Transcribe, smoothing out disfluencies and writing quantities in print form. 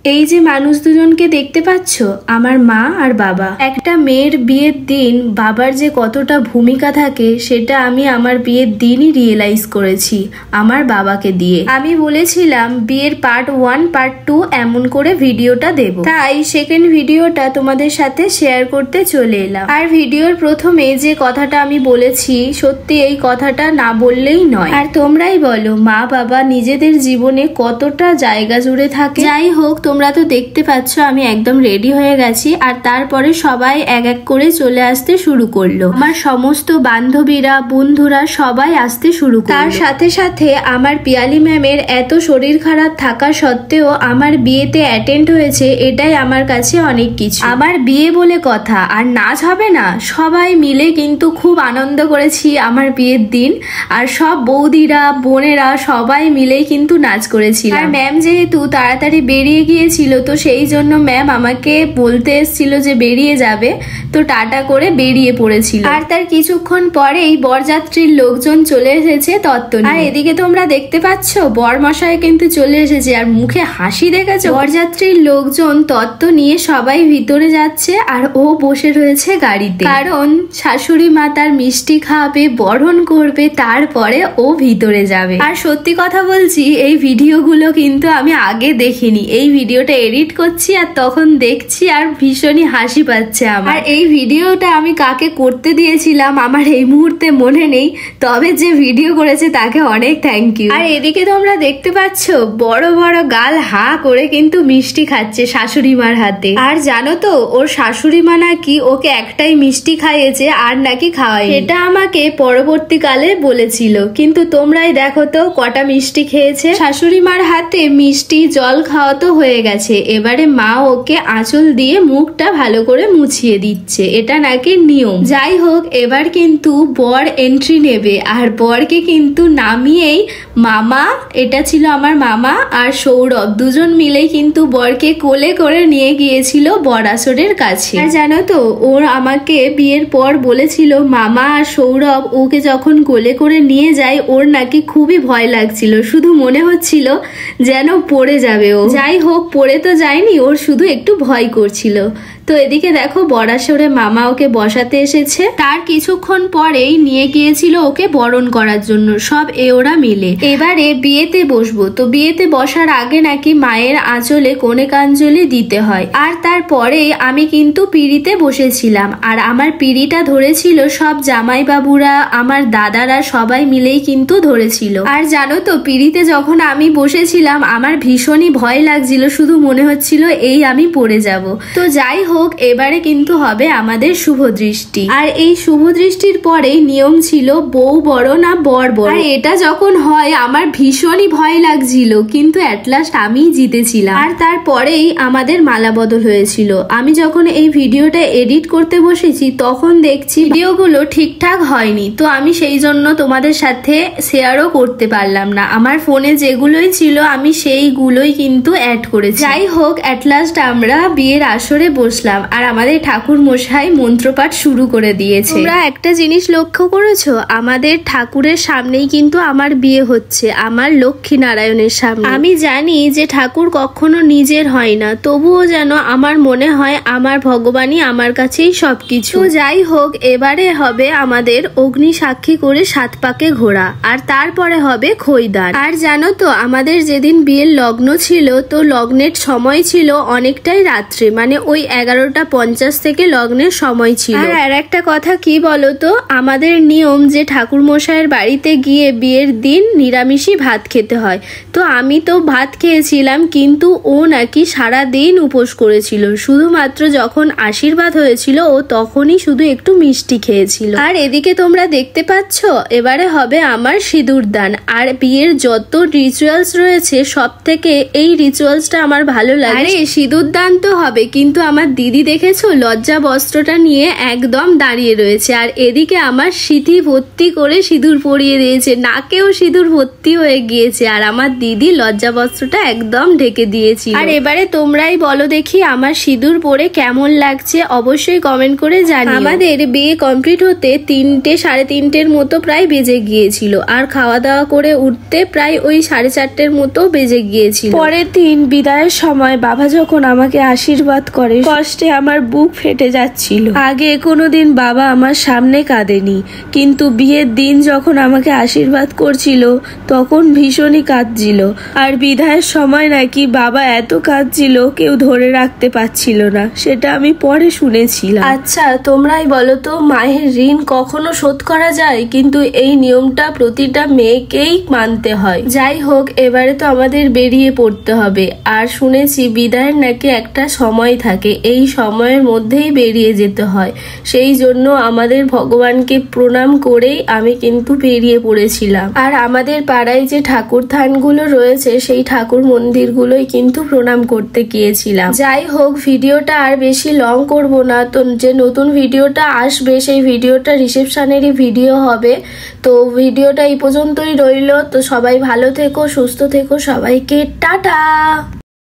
এই যে মানুষ দুজনকে দেখতে পাচ্ছ, আমার মা আর বাবা। একটা মেয়ের বিয়ের দিন বাবার যে কতটা ভূমিকা থাকে সেটা আমি আমার বিয়ের দিনই রিয়েলাইজ করেছি আমার বাবাকে দিয়ে। আমি বলেছিলাম বিয়ের পার্ট 1 পার্ট 2 এমন করে ভিডিওটা দেব, তাই সেকেন্ড ভিডিওটা তোমাদের সাথে শেয়ার করতে চলে এলাম। আর ভিডিওর প্রথমে যে কথাটা আমি বলেছি, সত্যি এই কথাটা না বললেই নয়। আর তোমরাই বলো মা বাবা নিজেদের জীবনে কতটা জায়গা জুড়ে থাকে। যাই হোক, তোমরা তো দেখতে পাচ্ছ আমি একদম রেডি হয়ে গেছি, আর তারপরে সবাই এক এক করে চলে আসতে শুরু করলো। আমার সমস্ত বান্ধবীরা বন্ধুরা সবাই আসতে শুরু করলো। তার সাথে সাথে আমার পিয়ালি ম্যামের এত শরীর খারাপ থাকা সত্ত্বেও আমার বিয়েতে অ্যাটেন্ড হয়েছে, এটাই আমার কাছে অনেক কিছু। আমার বিয়ে বলে কথা, আর নাচ হবে না? সবাই মিলে কিন্তু খুব আনন্দ করেছি আমার বিয়ের দিন, আর সব বৌদিরা বোনেরা সবাই মিলেই কিন্তু নাচ করেছিল। আর ম্যাম যেহেতু তাড়াতাড়ি বেরিয়ে গিয়েছিল, তো সেই জন্য ম্যাম আমাকে বলতে এসেছিল যে বেরিয়ে যাবে, তো টাটা করে বেরিয়ে পড়েছিল। আর তার কিছুক্ষণ পরেই বরযাত্রীর লোকজন চলে এসেছে তত্ত্ব নিয়ে। আর এদিকে তোমরা দেখতে পাচ্ছ বরমশাই কিন্তু চলে এসেছে, আর মুখে হাসি দেখেছো। বরযাত্রীর লোকজন তত্ত্ব নিয়ে সবাই ভিতরে যাচ্ছে, আর ও বসে রয়েছে গাড়িতে, কারণ শাশুড়ি মা তার মিষ্টি খাওয়াবে, বরণ করবে, তারপরে ও ভিতরে যাবে। আর সত্যি কথা বলছি, এই ভিডিওগুলো কিন্তু আমি আগে দেখিনি। এই ভিডিওটা এডিট করছি আর তখন দেখছি, আর ভীষণই হাসি পাচ্ছে আমার। আর এই ভিডিওটা আমি কাকে করতে দিয়েছিলাম আমার এই মুহূর্তে মনে নেই, তবে যে ভিডিও করেছে তাকে অনেক থ্যাংক ইউ। আর এদিকে তোমরা দেখতে পাচ্ছ বড় বড় গাল হা করে কিন্তু মিষ্টি খাচ্ছে শাশুড়ি মার হাতে। আর জানো তো ওর শাশুড়ি মা নাকি ওকে একটাই মিষ্টি খাইয়েছে, আর নাকি খাওয়াই। এটা আমাকে পরবর্তীকালে বলেছিল, কিন্তু তোমরাই দেখো তো কটা মিষ্টি খেয়েছে। শাশুড়ি মার হাতে মিষ্টি জল খাওয়া তো হয়ে গেছে, এবারে মা ওকে আঁচল দিয়ে মুখটা ভালো করে মুছিয়ে দিচ্ছে, এটা নাকি নিয়ম। যাই হোক, এবার কিন্তু বর এন্ট্রি নেবে, আর বরকে কিন্তু নামিয়েই মামা, এটা ছিল আমার মামা আর সৌরভ, দুজন মিলেই কিন্তু বরকে কোলে করে নিয়ে গিয়েছিল বরাসরের কাছে। আর জানো তো ওর আমাকে বিয়ের পর বলেছিল মামা আর সৌরভ ওকে যখন কোলে করে নিয়ে যায় ওর নাকি খুবই ভয় লাগছিল, শুধু মনে হচ্ছিল যেন পড়ে যাবে ও। যাই হোক, পড়ে তো যায়নি, ওর শুধু একটু ভয় করছিল। তো এদিকে দেখো বরাসরে মামা ওকে বসাতে এসেছে, তার কিছুক্ষণ পরেই নিয়ে গিয়েছিল ওকে বরণ করার জন্য সব ওরা মিলে। এবারে বিয়েতে বসবো, তো বিয়েতে বসার আগে নাকি মায়ের আঁচলে কনেকাঞ্জলি দিতে হয়। আর তারপরে আমি কিন্তু পিঁড়িতে বসেছিলাম, আর আমার পিঁড়িটা ধরেছিল সব জামাই বাবুরা, আমার দাদারা সবাই মিলেই কিন্তু ধরেছিল। আর জানো তো পিঁড়িতে যখন আমি বসেছিলাম আমার ভীষণই ভয় লাগছিল, শুধু মনে হচ্ছিল এই আমি পড়ে যাব। তো যাই হোক, এবারে কিন্তু হবে আমাদের শুভ দৃষ্টি, আর এই শুভ দৃষ্টির পরেই নিয়ম ছিল বউ বড় না বর বড়। আর এটা যখন হয় আমার ভীষণই ভয় লাগছিল, কিন্তু অ্যাট লাস্ট আমিই জিতেছিলাম। আর তারপরেই আমাদের মালা বদল হয়েছিল। আমি যখন এই ভিডিওটা এডিট করতে বসেছি তখন দেখছি ভিডিওগুলো ঠিকঠাক হয়নি, তো আমি সেই জন্য তোমাদের সাথে শেয়ারও করতে পারলাম না। আমার ফোনে যেগুলোই ছিল আমি সেইগুলোই কিন্তু অ্যাড করেছি। যাই হোক, অ্যাট লাস্ট আমরা বিয়ের আসরে বসলাম, আর আমাদের ঠাকুর মশাই মন্ত্রপাঠ শুরু করে দিয়েছে। তোমরা একটা জিনিস লক্ষ্য করেছো, আমাদের ঠাকুরের সামনেই কিন্তু আমার বিয়ে হচ্ছে, আমার লক্ষ্মী নারায়ণের সামনে। আমি জানি যে ঠাকুর কখনো নিজের হয় না, তবুও যেন আমার মনে হয় আমার ভগবানই আমার কাছেই সবকিছু। তো যাই হোক, এবারে হবে আমাদের অগ্নি সাক্ষী করে 7 পাকে ঘোরা, আর তারপরে হবে খৈদান। আর জানো তো আমাদের যেদিন বিয়ের লগ্ন ছিল, তো লগ্নের সময় ছিল অনেকটাই রাত্রে, মানে ওই 11:50 থেকে লগ্নের সময় ছিল। আর একটা কথা কি বলতো, আমাদের নিয়ম যে ঠাকুর মশাইয়ের বাড়িতে গিয়ে বিয়ের দিন নিরামিষই ভাত খেতে হয়। তো আমি তো ভাত খেয়েছিলাম, কিন্তু ও নাকি সারা দিন উপোস করেছিল, শুধুমাত্র যখন আশীর্বাদ হয়েছিল ও তখনই শুধু একটু মিষ্টি খেয়েছিল। আর এদিকে তোমরা দেখতে পাচ্ছ এবারে হবে আমার সিঁদুর দান। আর বিয়ের যত রিচুয়ালস রয়েছে সব থেকে এই রিচুয়ালসটা আমার ভালো লাগে। আরে সিঁদুর দান তো হবে, কিন্তু আমার দিদি দেখেছো লজ্জা বস্ত্রটা নিয়ে একদম দাঁড়িয়ে রয়েছে, আর এদিকে আমার সিঁথি ভর্তি করে সিঁদুর পরিয়ে দিয়েছে, নাকেও সিঁদুর ভর্তি হয়ে গিয়েছে, আর আমার দিদি লজ্জা বস্ত্রটা একদম ঢেকে দিয়েছিল। আর এবারে তোমরাই বলো দেখি আমার সিঁদুর পরে কেমন লাগছে, অবশ্যই কমেন্ট করে জানিও। আমাদের বিয়ে কমপ্লিট হতে 3টে সাড়ে 3টের মতো প্রায় বেজে গিয়েছিল, আর খাওয়া দাওয়া করে উঠতে প্রায় ওই 4:30টের মতো বেজে গিয়েছিল। পরের দিন বিদায়ের সময় বাবা যখন আমাকে আশীর্বাদ করে, কষ্টে আমার বুক ফেটে যাচ্ছিল। আগে কোনোদিন বাবা আমার সামনে কাঁদেনি, কিন্তু বিয়ের দিন যখন আমাকে আশীর্বাদ করছিল তখন ভীষণই কাঁদছিল। আর বিদায়ের সময় নাকি বাবা এত কাঁদছিল কেউ ধরে রাখতে পারছিল না, সেটা আমি পরে শুনেছিলাম। আচ্ছা তোমরাই বলো তো, মায়ের ঋণ কখনো শোধ করা যায়? কিন্তু এই নিয়মটা প্রতিটা মেয়েকেই মানতে হয়। যাই হোক, এবারে তো আমাদের বেরিয়ে পড়তে হবে। আর শুনেছি বিদায়ের নাকি একটা সময় থাকে, এই সময়ের মধ্যেই বেরিয়ে যেতে হয়। সেই জন্য আমাদের ভগবানকে প্রণাম করেই আমি কিন্তু বেরিয়ে পড়েছিলাম। আর আমাদের পাড়ায় যে ঠাকুর থানগুলো রয়েছে সেই ঠাকুর মন্দিরগুলোই কিন্তু প্রণাম করতে গিয়েছিলাম। যাই হোক, ভিডিওটা আর বেশি লং করব না। তো যে নতুন ভিডিওটা আসবে সেই ভিডিওটা রিসেপশনেরই ভিডিও হবে। তো ভিডিওটা এই পর্যন্তই রইল। তো সবাই ভালো থেকো, সুস্থ থেকো, সবাইকে টাটা।